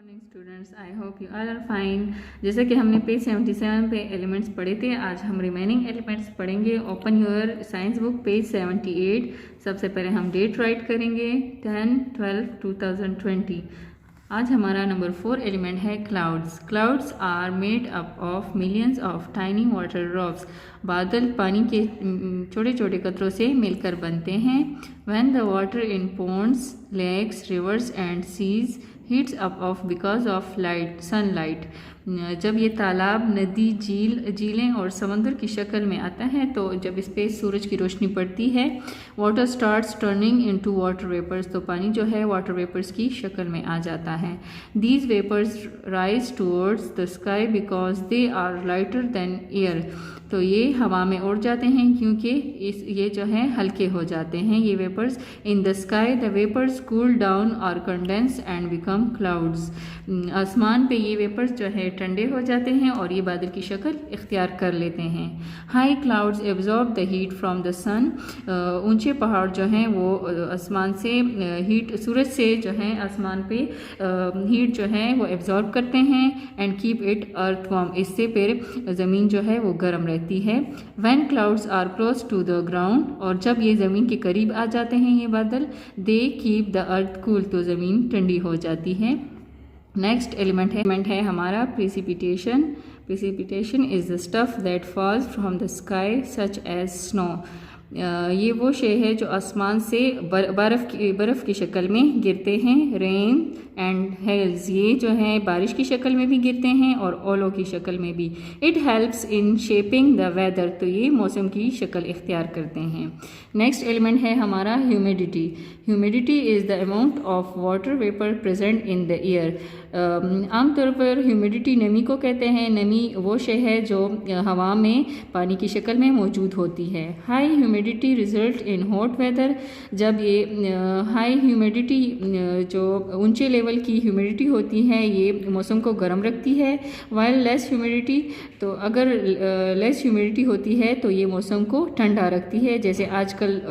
Morning students, I hope you all are fine. जैसे कि हमने पेज 77 पे एलिमेंट्स पढ़े थे, आज हम रिमेनिंग एलिमेंट्स पढ़ेंगे। Open your science book page 78। सबसे पहले हम डेट राइट करेंगे 10/12/2020। आज हमारा नंबर 4 एलिमेंट है clouds. Clouds are made up of millions of tiny water drops. बादल पानी के छोटे छोटे कतरों से मिलकर बनते हैं। When the water in ponds, lakes, rivers and seas heats up off because of light sunlight. जब ये तालाब, नदी, झीलें और समंदर की शक्ल में आता है तो जब इस पर सूरज की रोशनी पड़ती है, water starts turning into water vapours, तो पानी जो है वाटर वेपर्स की शक्ल में आ जाता है। These vapours rise towards the sky because they are lighter than air. तो ये हवा में उड़ जाते हैं क्योंकि ये जो है हल्के हो जाते हैं ये vapours. In the sky the vapours cool down और कंडेंस एंड बिकम क्लाउड्स। आसमान पे ये वेपर्स जो है ठंडे हो जाते हैं और ये बादल की शक्ल इख्तियार कर लेते हैं। High clouds absorb the heat from the sun. ऊंचे पहाड़ जो हैं वो आसमान से हीट, सूरज से जो है आसमान पे हीट जो है वो एब्जॉर्ब करते हैं and keep it earth warm. इससे फिर ज़मीन जो है वो गर्म रहती है। When clouds are close to the ground, और जब ये ज़मीन के करीब आ जाते हैं ये बादल, they keep the earth cool, तो ज़मीन ठंडी हो जाती है। नेक्स्ट एलिमेंट है हमारा precipitation. Precipitation is the stuff that falls from the sky such as snow. ये वो शे है जो आसमान से बर्फ़ की शक्ल में गिरते हैं। रेन एंड हेल्स, ये जो है बारिश की शक्ल में भी गिरते हैं और ओलों की शक्ल में भी। It helps in shaping the weather, तो ये मौसम की शक्ल इख्तियार करते हैं। नेक्स्ट एलिमेंट है हमारा humidity. Humidity is the amount of water vapour present in the air. आमतौर पर ह्यूमिडिटी नमी को कहते हैं। नमी वो शे है जो हवा में पानी की शक्ल में मौजूद होती है। High humidity result in hot weather. जब ये हाई ह्यूमिडिटी जो ऊंचे लेवल की ह्यूमिडिटी होती है ये मौसम को गर्म रखती है। वाइल लेस ह्यूमिडिटी, तो अगर लेस ह्यूमिडिटी होती है तो ये मौसम को ठंडा रखती है। जैसे आजकल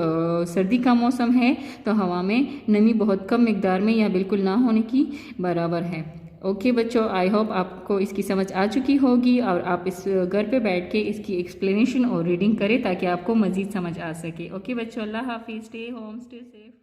सर्दी का मौसम है तो हवा में नमी बहुत कम मिकदार में या बिल्कुल ना होने की बराबर है। ओके बच्चों, आई होप आपको इसकी समझ आ चुकी होगी और आप इस घर पे बैठ के इसकी एक्सप्लेनेशन और रीडिंग करें ताकि आपको मज़ीद समझ आ सके। ओके बच्चों, अल्लाह हाफिज़, स्टे होम, स्टे सेफ।